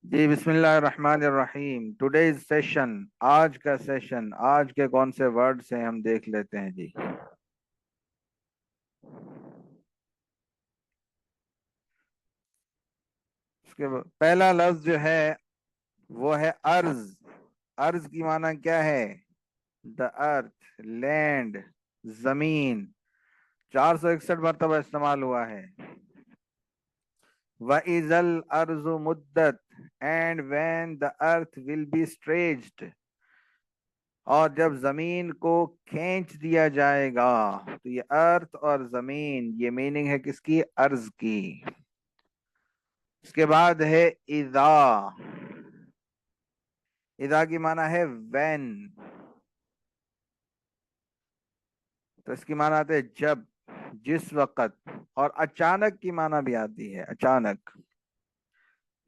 جی بسم اللہ الرحمن الرحیم. ٹوڈیز سیشن، آج کا سیشن، آج کے کون سے ورڈز ہیں ہم دیکھ لیتے ہیں جی. اس کے پہلا لفظ جو ہے وہ ہے ارض. ارض کی معنی کیا ہے؟ دا ارتھ، لینڈ، زمین. 461 مرتبہ استعمال ہوا ہے. وَإِذَا الْأَرْضُ مُدَّتْ and when the earth will be stretched. اور جب زمین کو کھینچ دیا جائے گا. تو یہ ارتھ اور زمین، یہ میننگ ہے کس کی؟ ارض کی. اس کے بعد ہے اذا. اذا کی معنی ہے when. تو اس کی معنی آتے ہے جب، جس وقت. اور اچانک کی معنی بھی آتی ہے، اچانک.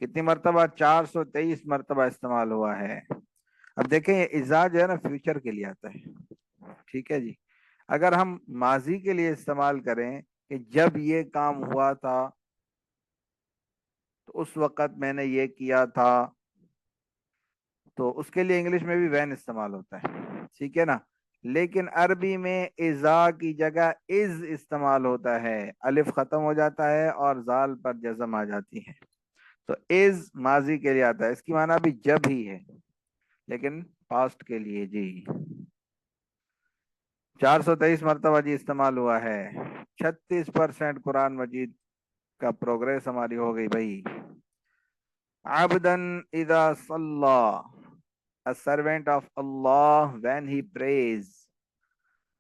کتنی مرتبہ؟ 423 مرتبہ استعمال ہوا ہے. اب دیکھیں یہ اذا جو ہے نا فیوچر کے لیے آتا ہے. ٹھیک ہے جی. اگر ہم ماضی کے لیے استعمال کریں کہ جب یہ کام ہوا تھا تو اس وقت میں نے یہ کیا تھا، تو اس کے لیے انگلش میں بھی وین استعمال ہوتا ہے. ٹھیک ہے نا. لیکن عربی میں اذا کی جگہ از استعمال ہوتا ہے. الف ختم ہو جاتا ہے اور زال پر جزم آ جاتی ہے. تو از ماضی کے لیے آتا ہے. اس کی معنی بھی جب ہی ہے لیکن پاسٹ کے لیے جی. 423 مرتبہ جی استعمال ہوا ہے. 36% قرآن مجید کا پروگریس ہماری ہو گئی بھائی. عبدن اذا صلی، a servant of Allah when he prays.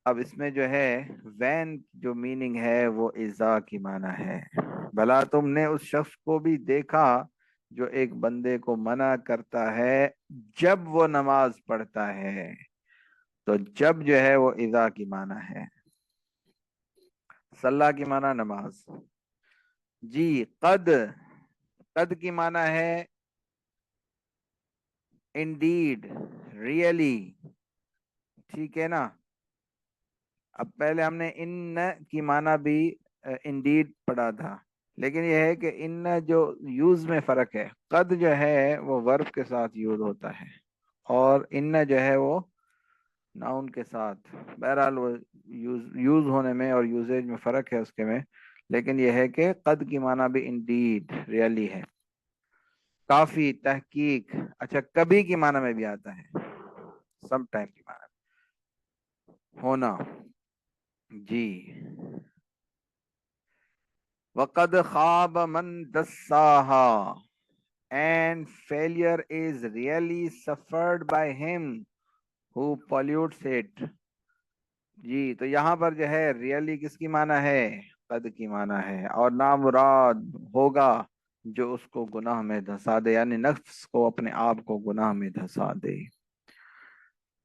اب اس میں جو ہے when جو میننگ ہے وہ اذا کی معنی ہے. بھلا تم نے اس شخص کو بھی دیکھا جو ایک بندے کو منع کرتا ہے جب وہ نماز پڑھتا ہے. تو جب جو ہے وہ اذا کی معنی ہے. صلاح کی معنی نماز جی. قد، قد کی معنی ہے انڈیڈ، ریئلی. ٹھیک ہے نا. اب پہلے ہم نے ان کی معنی بھی انڈیڈ پڑھا تھا، لیکن یہ ہے کہ ان جو یوز میں فرق ہے. قد جو ہے وہ ورب کے ساتھ یوز ہوتا ہے اور ان جو ہے وہ ناؤن کے ساتھ. بہرحال وہ یوز ہونے میں اور یوزیج میں فرق ہے اس کے میں. لیکن یہ ہے کہ قد کی معنی بھی انڈیڈ، ریئلی ہے. کافی، تحقیق. اچھا کبھی کی معنی میں بھی آتا ہے، سم ٹائم کی معنی ہونا جی. وقد خواب من دساہا and failure is really suffered by him who pollutes it. جی تو یہاں پر جو ہے ریئلی کس کی معنی ہے؟ قد کی معنی ہے. اور نامراد ہوگا جو اس کو گناہ میں دھسا دے، یعنی نفس کو، اپنے آپ کو گناہ میں دھسا دے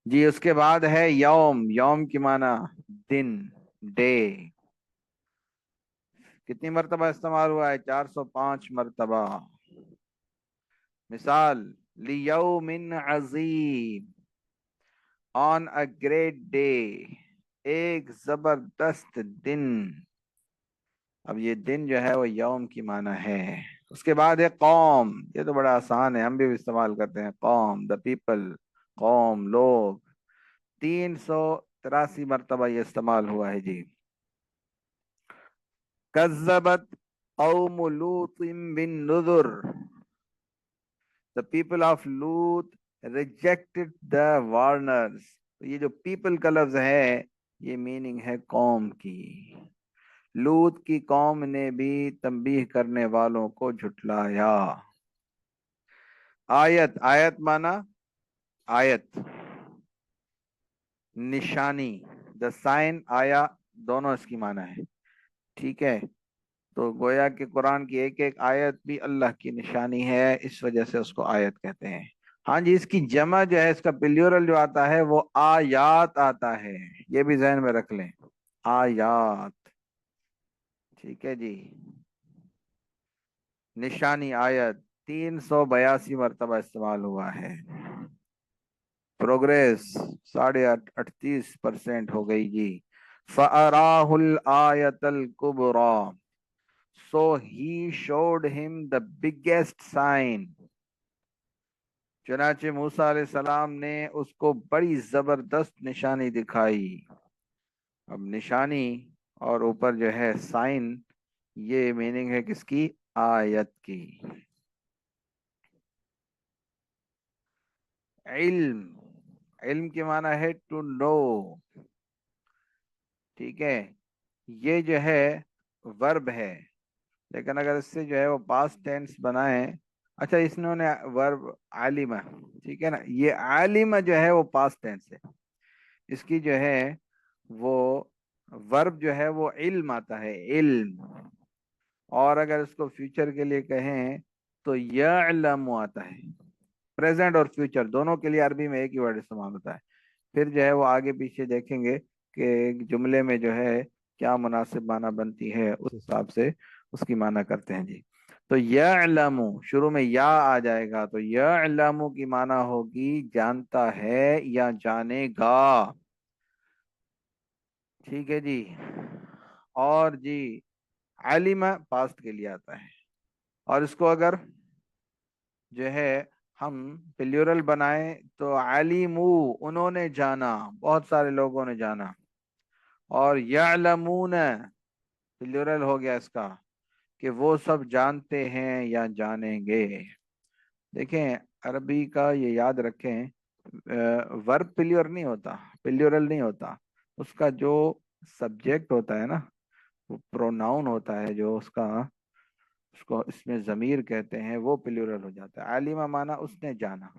جی. اس کے بعد ہے یوم. یوم کی معنی دن، ڈے. کتنی مرتبہ استعمال ہوا ہے؟ 405 مرتبہ. مثال لیوم عظیم، on a great day، ایک زبردست دن. اب یہ دن جو ہے وہ یوم کی معنی ہے. اس کے بعد ہے قوم. یہ تو بڑا آسان ہے، ہم بھی استعمال کرتے ہیں. قوم، دا پیپل، قوم، لوگ. 383 مرتبہ یہ استعمال ہوا ہے جی. کذبت قوم لوط بالنذر، the people of Lut rejected the warners. تو یہ جو پیپل کا لفظ ہے یہ میننگ ہے قوم کی. لوط کی قوم نے بھی تنبیہ کرنے والوں کو جھٹلایا. آیت، آیت مانا آیت، نشانی. دا سائن، آیا، دونوں اس کی معنی ہے. ٹھیک ہے. تو گویا کہ قرآن کی ایک ایک آیت بھی اللہ کی نشانی ہے، اس وجہ سے اس کو آیت کہتے ہیں. ہاں جی. اس کی جمع جو ہے، اس کا پلیورل جو آتا ہے وہ آیات آتا ہے. یہ بھی ذہن میں رکھ لیں، آیات. ٹھیک ہے جی. نشانی، آیت. 382 مرتبہ استعمال ہوا ہے. پروگریس 38% ہو گئی جی. فَأَرَاهُ الْآيَةَ الْكُبْرَى، so he showed him the biggest sign. चुनाचे मूसा अलैहि सलाम ने उसको बड़ी जबरदस्त निशानी दिखाई। अब निशानी और ऊपर जो है साइन, ये मीनिंग है किसकी? आयत की। इल्म, इल्म की माना है टू नो। ठीक है, ये जो है वर्ब है, लेकिन अगर इससे जो है वो पास्ट टेंस बनाए, अच्छा इसने वर्ब आलिमा, ठीक है ना, ये आलिमा जो है वो पास्ट टेंस है, इसकी जो है वो वर्ब जो है वो इल्म आता है, इल्म। और अगर इसको फ्यूचर के लिए कहें तो यअलमु आता है। प्रेजेंट और फ्यूचर दोनों के लिए अरबी में एक ही वर्ड इस्तेमाल होता है। फिर जो है वो आगे पीछे देखेंगे कि एक जुमले में जो है क्या मुनासिब माना बनती है, उस हिसाब से उसकी माना करते हैं जी। तो यअलमु शुरू में या आ जाएगा, तो यअलमु की माना होगी जानता है या जानेगा। ठीक है जी। और जी आलिमा पास्ट के लिए आता है, और इसको अगर जो है हम प्लूरल बनाए तो आलिमू, उन्होंने जाना, बहुत सारे लोगों ने जाना। और यअलमून प्लूरल हो गया इसका, कि वो सब जानते हैं या जानेंगे। देखें अरबी का ये याद रखें, वर्ब प्लूरल नहीं होता, प्लूरल नहीं होता, उसका जो सब्जेक्ट होता है ना, वो प्रोनाउन होता है, जो उसका उसको इसमें जमीर कहते हैं, वो प्लूरल हो जाता है। आलिमा माना उसने जाना,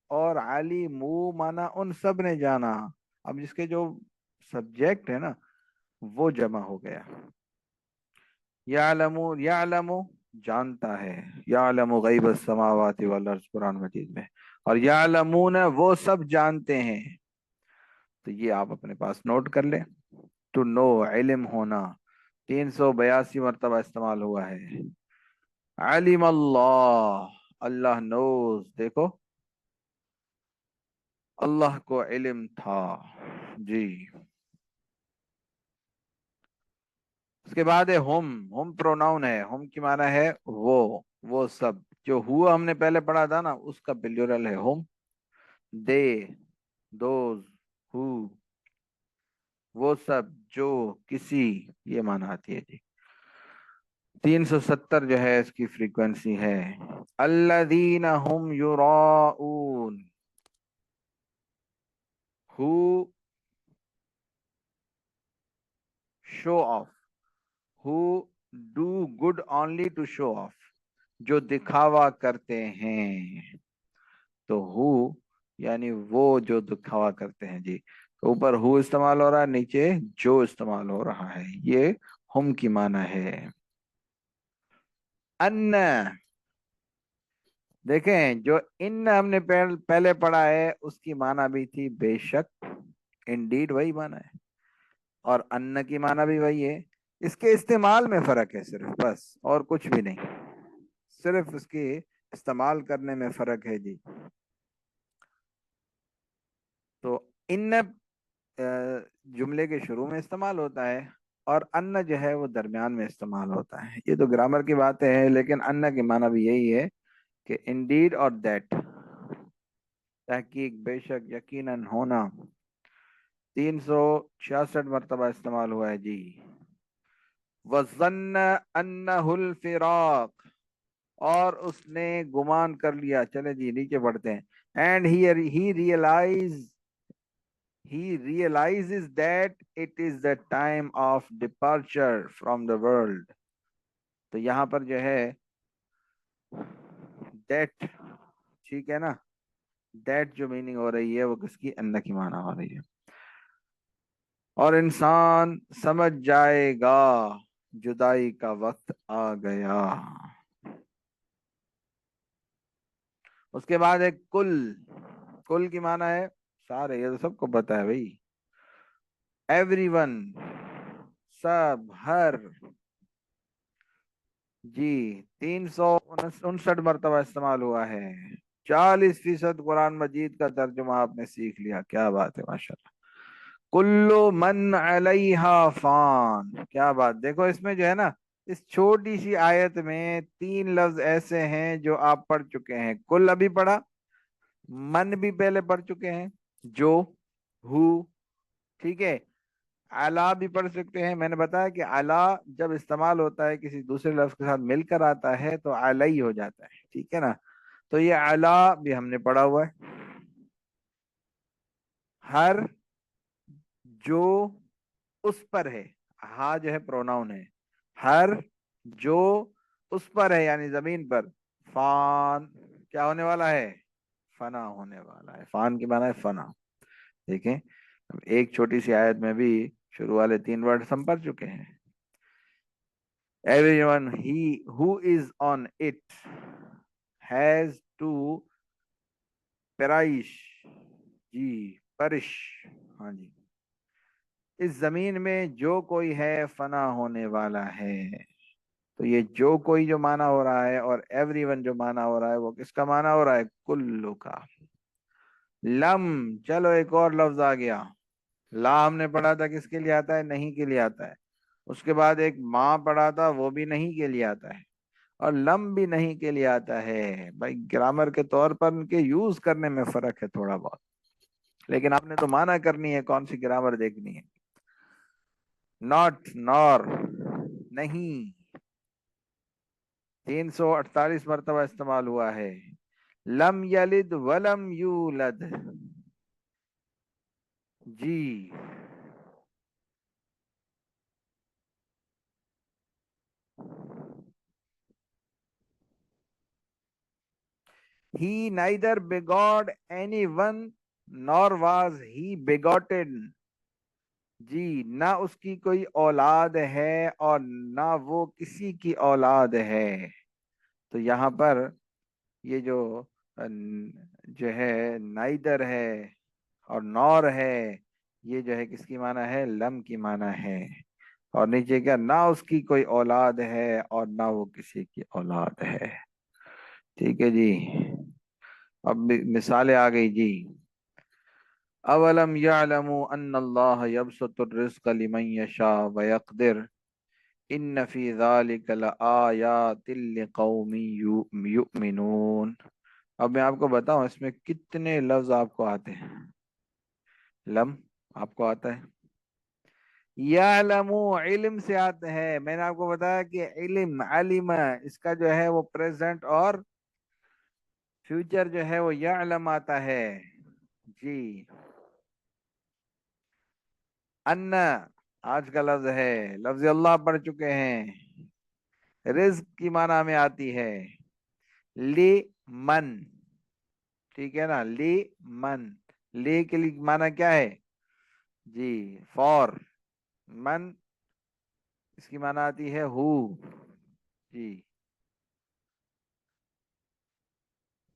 और आलिमू माना उन सब ने जाना। अब जिसके जो सब्जेक्ट है ना, वो जमा हो गया। यालमू, यालमू जानता है, यालमू गैबस समावाति वल अर्ज़ कुरान मजीद में। और यालमून वो सब जानते हैं। तो ये आप अपने पास नोट कर लें। टू नो, इल्म होना, 382 मरतबा इस्तेमाल हुआ है। आलिम अल्लाह, अल्लाह नोज, देखो अल्लाह को इल्म था जी। उसके बाद है हम प्रोनाउन है, हम की माना है वो सब। जो हुआ हमने पहले पढ़ा था ना, उसका प्लूरल है हम। दे, दोज, हु, वो सब, जो, किसी, ये माना आती है जी। 370 जो है इसकी फ्रीक्वेंसी है। अल्लदीना हुम युराऊन, who show off, who do good only to show off, जो दिखावा करते हैं। तो हु यानी वो जो दिखावा करते हैं जी। तो ऊपर हु इस्तेमाल हो रहा है, नीचे जो इस्तेमाल हो रहा है, ये हम की माना है। अन्न, देखें जो इन हमने पहले पढ़ा है, उसकी माना भी थी बेशक, इंडीड वही माना है, और अन्न की माना भी वही है। इसके इस्तेमाल में फर्क है सिर्फ, बस और कुछ भी नहीं, सिर्फ इसके इस्तेमाल करने में फर्क है जी। तो इन जुमले के शुरू में इस्तेमाल होता है, और अन्न जो है वो दरमियान में इस्तेमाल होता है। ये तो ग्रामर की बातें हैं, लेकिन अन्न की माना भी यही है कि इंडीड और दैट, तहकीक, बेशक, यकीनन, होना। 366 मरतबा इस्तेमाल हुआ है जी। वज़न्न अन्नहुल फिराक, और उसने गुमान कर लिया, चले जी नीचे पढ़ते हैं। And he realizes that it is the time of departure from the world। तो यहाँ पर जो है that, ठीक है ना, that जो मीनिंग हो रही है वो किसकी? अन्न की माना हो रही है। और इंसान समझ जाएगा जुदाई का वक्त आ गया। उसके बाद है कुल, कुल की माना है सारे, ये तो सबको पता है भाई, एवरीवन, सब, हर जी। 359 मरतबा इस्तेमाल हुआ है। 40% कुरान मजीद का तर्जुमा आपने सीख लिया, क्या बात है, माशाल्लाह। कुल्लु मन अलैहा फान, क्या बात। देखो इसमें जो है ना, इस छोटी सी आयत में 3 लफ्ज ऐसे हैं जो आप पढ़ चुके हैं। कुल अभी पढ़ा, मन भी पहले पढ़ चुके हैं, जो, हु, ठीक है। अला भी पढ़ सकते हैं, मैंने बताया कि अला जब इस्तेमाल होता है किसी दूसरे लफ्ज के साथ मिलकर आता है तो अलई हो जाता है, ठीक है ना। तो ये अला भी हमने पढ़ा हुआ है। हर जो उस पर है, हा जो है प्रोनाउन है। हर जो उस पर है यानी जमीन पर, फान क्या होने वाला है, फना होने वाला है। फान की माना है फना। देखें, एक छोटी सी आयत में भी शुरू वाले 3 वर्ड हम पढ़ चुके हैं। Everyone he who is on it has to perish, जी, परिश, हाँ जी। इस जमीन में जो कोई है फना होने वाला है। तो ये जो कोई जो माना हो रहा है और एवरीवन जो माना हो रहा है वो किसका माना हो रहा है, कुल्लू का। लम, चलो एक और लफ्ज आ गया। ला हमने पढ़ा था किसके लिए आता है, नहीं के लिए आता है। उसके बाद एक माँ पढ़ा था, वो भी नहीं के लिए आता है। और लम भी नहीं के लिए आता है। भाई ग्रामर के तौर पर उनके यूज करने में फर्क है थोड़ा बहुत, लेकिन आपने तो माना करनी है, कौन सी ग्रामर देखनी है। नॉट, नॉर, नहीं, 348 मरतबा इस्तेमाल हुआ है। लम यलिद वलम यूलद, जी। He neither begot anyone nor was he begotten, जी। ना उसकी कोई औलाद है और ना वो किसी की औलाद है। तो यहाँ पर ये जो है नाइदर है और नौर है, ये जो है किसकी माना है, लम की माना है। और नीचे क्या, ना उसकी कोई औलाद है और ना वो किसी की औलाद है। ठीक है जी। अब मिसालें आ गई जी। अवलम यअलमु अन्नल्लाह यबसुतुर रिज़्क़ लिमन यशा व यक़दिर इन्न फी ज़ालिका लआयातिल लिक़ौमिन युमिनून। अब मैं आपको बताऊं इसमें कितने लफ्ज आपको आते हैं। लम आपको आता है, यालमु इल्म से आता है। मैंने आपको बताया कि इल्म अलिम, इसका जो है वो प्रेजेंट और फ्यूचर जो है वो यालम आता है, जी। अन्ना आज का लफ्ज है, लफ्ज अल्लाह पढ़ चुके हैं। रिज्क की माना में आती है, ली मन, ठीक है ना, ली मन। ली के लिए माना क्या है, जी, फॉर। मन इसकी माना आती है हु, जी।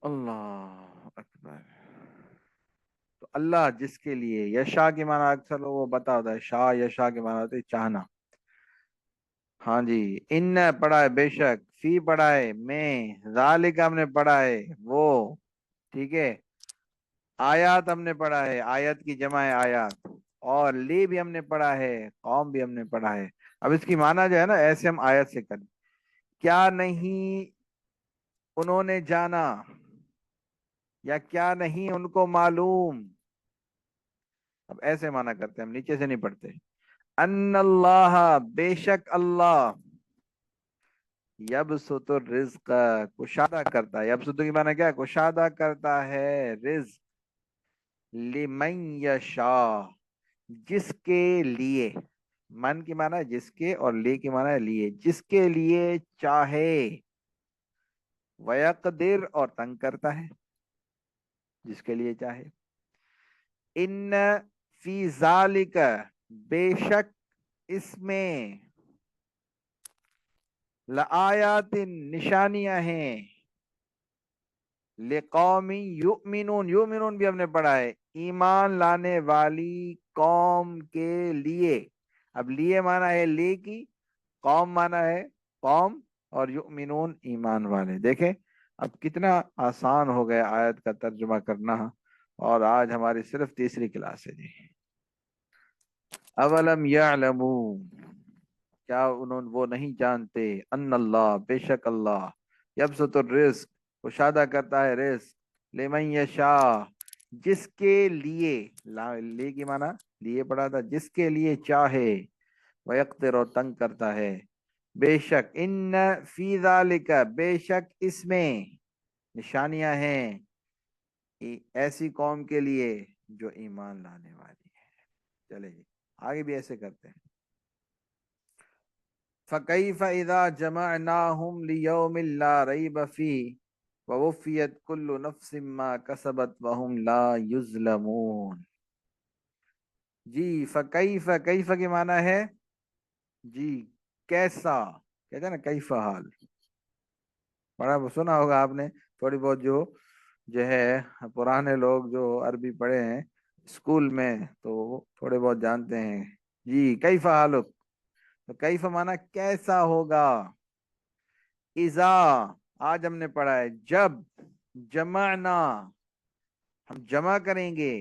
अल्लाह अकबर। तो अल्लाह जिसके लिए, यशा की माना अक्सर लोगों को बता होता है, शाह यशा की माना होती है चाहना। हाँ जी। इन पढ़ा है बेशक, फी पढ़ा है मैं, जालिका हमने पढ़ा है वो, ठीक है। आयात हमने पढ़ा है, आयत की जमा है आयात। और ली भी हमने पढ़ा है, कौम भी हमने पढ़ा है। अब इसकी माना जो है ना, ऐसे हम आयत से करें, क्या नहीं उन्होंने जाना, या क्या नहीं उनको मालूम। अब ऐसे माना करते हैं हम, नीचे से नहीं पढ़ते। अन्नल्लाह बेशक अल्लाह, यबसुतुर रिज्क कुशादा करता है। यबसुतु की माना क्या है, कुशादा करता है रिज्क, लिमन यशा जिसके लिए। मन की माना है जिसके और ले की माना है लिए, जिसके लिए चाहे। वयकदिर और तंग करता है जिसके लिए चाहे। इन फी जालिका बेशक इसमें, लआयातिन निशानियां हैं, लिकौमी युमिनून, युमिनून भी हमने पढ़ा है, ईमान लाने वाली कौम के लिए। अब लिए माना है ले की, कौम माना है कौम, और युमिनून ईमान वाले। देखें अब कितना आसान हो गया आयत का तर्जुमा करना। और आज हमारी सिर्फ तीसरी क्लास है जी। अवलम यअलमू, क्या उन्होंने वो नहीं जानते, अन्नल्लाह बेशक अल्लाह, यबसुतुर रिज़्क कुशादा करता है रिज़्क, लिमन यशा, जिसके लिए, ले की माना लिए पढ़ा था, जिसके लिए चाहे, वयक्तिर, और तंग करता है। बेशक, इन फी ज़ालिका, बेशक इसमें, निशानियां हैं ऐसी कौम के लिए जो ईमान लाने वाली है। चले जी, आगे भी ऐसे करते हैं। फ़कैफ़ इज़ा जमअनाहुम लियौमिन ला रैब फीह ववुफ़ियत कुल्लु नफ्सिम मा कसबत वहुम ला युज़लमून। जी, फ़कैफ़, कैफ़ के माना है जी कैसा, कहते हैं ना कैफ़ा हाल, बड़ा सुना होगा आपने थोड़ी बहुत, जो है पुराने लोग जो अरबी पढ़े हैं स्कूल में तो वो थोड़े बहुत जानते हैं। जी, कैफ़ा हालुक, तो कैफ़ा माना कैसा होगा। इज़ा, आज हमने पढ़ा है जब, जमाना, हम जमा करेंगे,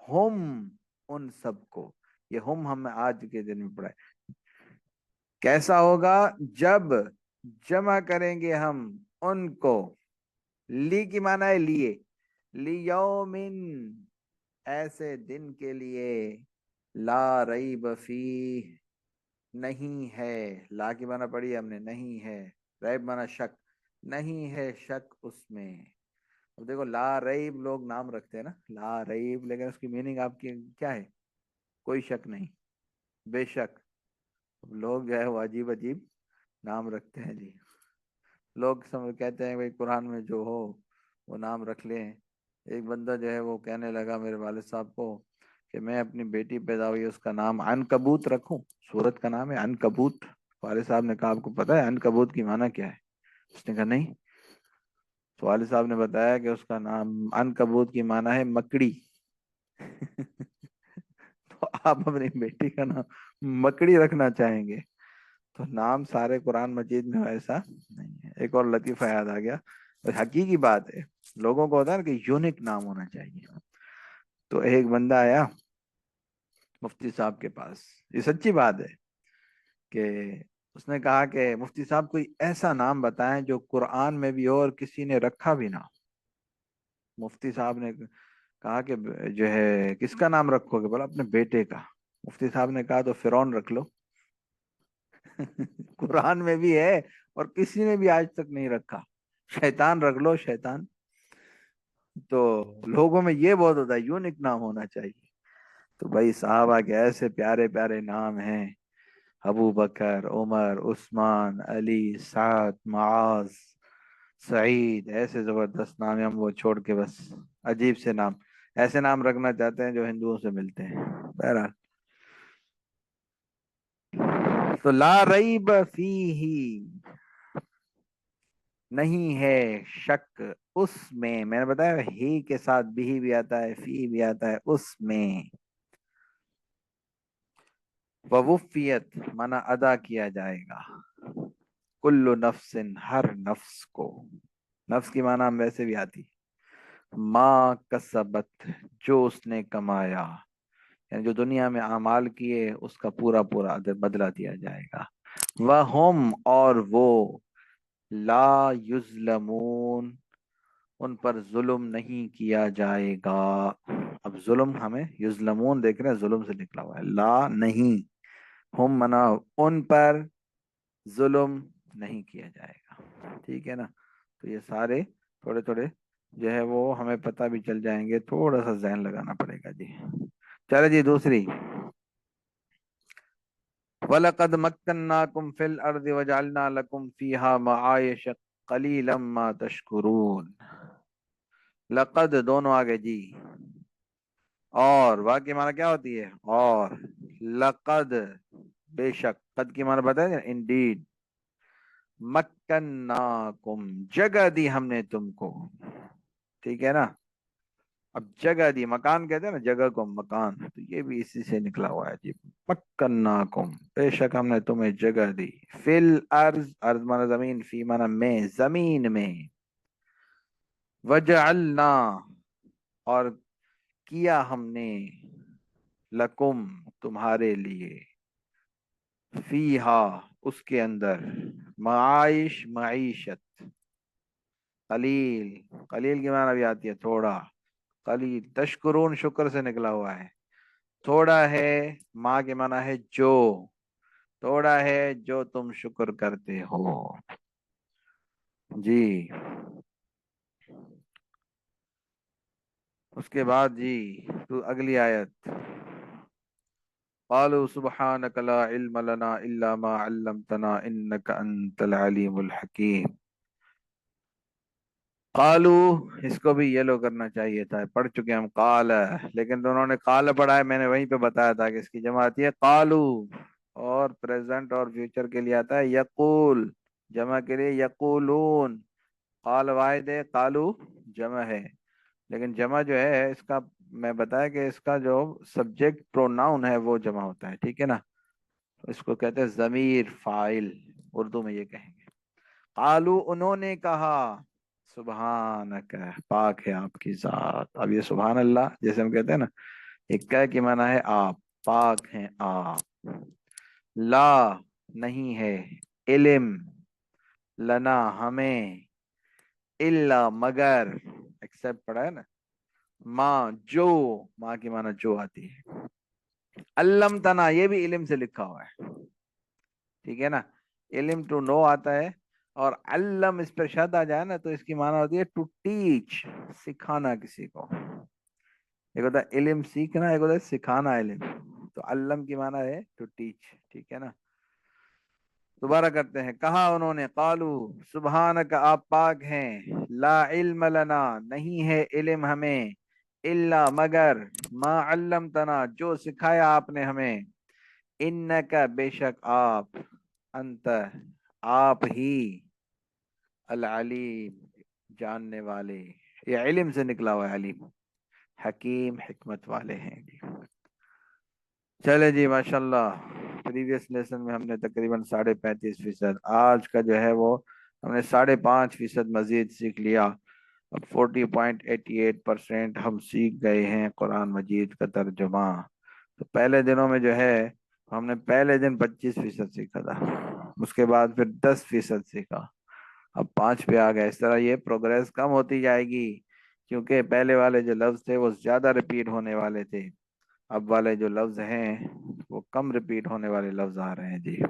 हम, उन सबको, ये हम आज के दिन में पढ़ा है। कैसा होगा जब जमा करेंगे हम उनको, ली की माना है लिए, लियौमिन, ऐसे दिन के लिए, ला रईब फी, नहीं है, ला की माना पढ़ी है हमने, नहीं है, रैब माना शक, नहीं है शक उसमें। अब देखो, ला रईब लोग नाम रखते हैं ना, ला रईब, लेकिन उसकी मीनिंग आपकी क्या है? कोई शक नहीं, बेशक। लोग जो है वो अजीब अजीब नाम रखते हैं जी। लोग समझ कहते हैं भाई कुरान में जो हो वो नाम रख लें। एक बंदा जो है वो कहने लगा मेरे वालिद साहब को कि मैं अपनी बेटी पैदा हुई उसका नाम अनकबूत रखूं, सूरत का नाम है अनकबूत। वालिद साहब ने कहा आपको पता है अनकबूत की माना क्या है? उसने कहा नहीं। तो वालिद साहब ने बताया कि उसका नाम अनकबूत की माना है मकड़ी। तो आप अपनी बेटी का नाम मकड़ी रखना चाहेंगे? तो नाम सारे कुरान मजीद में ऐसा नहीं है। एक और लतीफा याद आ गया, और हकीकी बात है, लोगों को होता है ना कि यूनिक नाम होना चाहिए। तो एक बंदा आया मुफ्ती साहब के पास, ये सच्ची बात है, कि उसने कहा कि मुफ्ती साहब कोई ऐसा नाम बताएं जो कुरान में भी हो और किसी ने रखा भी ना हो। मुफ्ती साहब ने कहा कि जो है किसका नाम रखोगे? बोला अपने बेटे का। मुफ्ती साहब ने कहा तो फिरौन रख लो। कुरान में भी है और किसी ने भी आज तक नहीं रखा। शैतान रख लो, शैतान। तो लोगों में ये बहुत होता है, यूनिक नाम होना चाहिए। तो भाई साहबा के ऐसे प्यारे प्यारे नाम हैं, अबू बकर, उमर, उस्मान, अली, साद, मुआज, सईद, ऐसे जबरदस्त नाम है। हम वो छोड़ के बस अजीब से नाम, ऐसे नाम रखना चाहते हैं जो हिंदुओं से मिलते हैं। बहरहाल, तो ला रईब फीही, नहीं है शक उसमें। मैंने बताया ही के साथ भी आता है, फी भी आता है, उसमें। ववुफियत माना अदा किया जाएगा, कुल्लु नफ्सिन, हर नफ्स को, नफ्स की माना हम वैसे भी आती, माँ कसबत, जो उसने कमाया, यानी जो दुनिया में अमाल किए उसका पूरा पूरा बदला दिया जाएगा। वह हम, और वो, ला युजलमून, उन पर जुल्म नहीं किया जाएगा। अब जुल्म हमें युजलमून देख रहे हैं, जुल्म से निकला हुआ है, ला नहीं, हम मना, उन पर जुल्म नहीं किया जाएगा। ठीक है ना? तो ये सारे थोड़े थोड़े जो है वो हमें पता भी चल जाएंगे, थोड़ा सा जहन लगाना पड़ेगा जी। चलो जी, दूसरी, वलकद मक्कन्नाकुम फिल अर्दि वजअलना लकुम फीहा मआयश कलीलम मा तशकुरून। लकद दोनों आगे जी, और वाक्य माना क्या होती है? और, लकद, बेशक, कद की माना बताया, इंडीड, मक्कन्नाकुम, जगह दी हमने तुमको। ठीक है ना? अब जगह दी, मकान कहते हैं ना जगह को, मकान, तो ये भी इसी से निकला हुआ है जी। मक्कन्नाकुम, बेशक हमने तुम्हें जगह दी, फिल अर्ज, अर्ज माना जमीन, फी माना में, जमीन में, वजअलना, और किया हमने, लकुम, तुम्हारे लिए, फीहा, उसके अंदर, माइश, माईशत, कलील, कलील की माना भी आती है थोड़ा, कलील। तशकुरून शुक्र से निकला हुआ है। थोड़ा है, माँ के माना है जो, थोड़ा है जो तुम शुक्र करते हो। जी। उसके बाद जी, तो अगली आयत, क़ालू सुब्हानक ला इल्म लना इल्ला मा अल्लमतना इन्नका अंतल अलीमुल हकीम। कालू, इसको भी येलो करना चाहिए था, पढ़ चुके हम काल, लेकिन तो उन्होंने काल पढ़ा है, मैंने वहीं पे बताया था कि इसकी जमा आती है कालू। और प्रेजेंट और फ्यूचर के लिए आता है यकूल, जमा के लिए यकूलून। काल वाहिद है, कालू जमा है। लेकिन जमा जो है इसका, मैं बताया कि इसका जो सब्जेक्ट प्रोनाउन है वो जमा होता है, ठीक है ना। इसको कहते हैं जमीर फाइल, उर्दू में ये कहेंगे। कालू, उन्होंने कहा, सुबहानक, पाक है आपकी जात। अब ये सुबहान अल्लाह जैसे हम कहते हैं ना, एक कह की माना है आप, पाक हैं आप। ला, नहीं है, इल्म, लना, हमें, इल्ला, मगर, एक्सेप्ट पढ़ा है ना, माँ जो, माँ की माना जो आती है। अल्लम तना, ये भी इल्म से लिखा हुआ है, ठीक है ना। इल्म टू नो आता है, और अल्लम इस पर शद आ जाए ना तो इसकी माना होती है टू टीच, सिखाना किसी को। एक होता है इल्म सीखना, एक होता है सिखाना इल्म। तो अल्लम की माना है टू टीच, ठीक है ना। दोबारा करते हैं, कहा उन्होंने, कालू, सुबहानक, आप पाक हैं, ला इल्म लना, नहीं है इल्म हमें, इल्ला, मगर, मा अल्लम तना, जो सिखाया आपने हमें, इन्नका, बेशक आप, अंत, आप ही, अल अलीम, जानने वाले, ये इल्म से निकला हुआ है अलीम, हकीम, हिकमत वाले हैं जी। चले जी, माशाल्लाह। प्रीवियस लेसन में हमने तकरीबन 35.5%, आज का जो है वो हमने 5.5% मजीद सीख लिया। अब 40.88% हम सीख गए हैं कुरान मजीद का तर्जुमा। तो पहले दिनों में जो है, हमने पहले दिन 25% सीखा था, उसके बाद फिर 10% सीखा, अब 5 पे आ गए। इस तरह ये प्रोग्रेस कम होती जाएगी, क्योंकि पहले वाले जो लफ्ज थे वो ज्यादा रिपीट होने वाले थे, अब वाले जो लफ्ज हैं वो कम रिपीट होने वाले लफ्ज आ रहे हैं जी।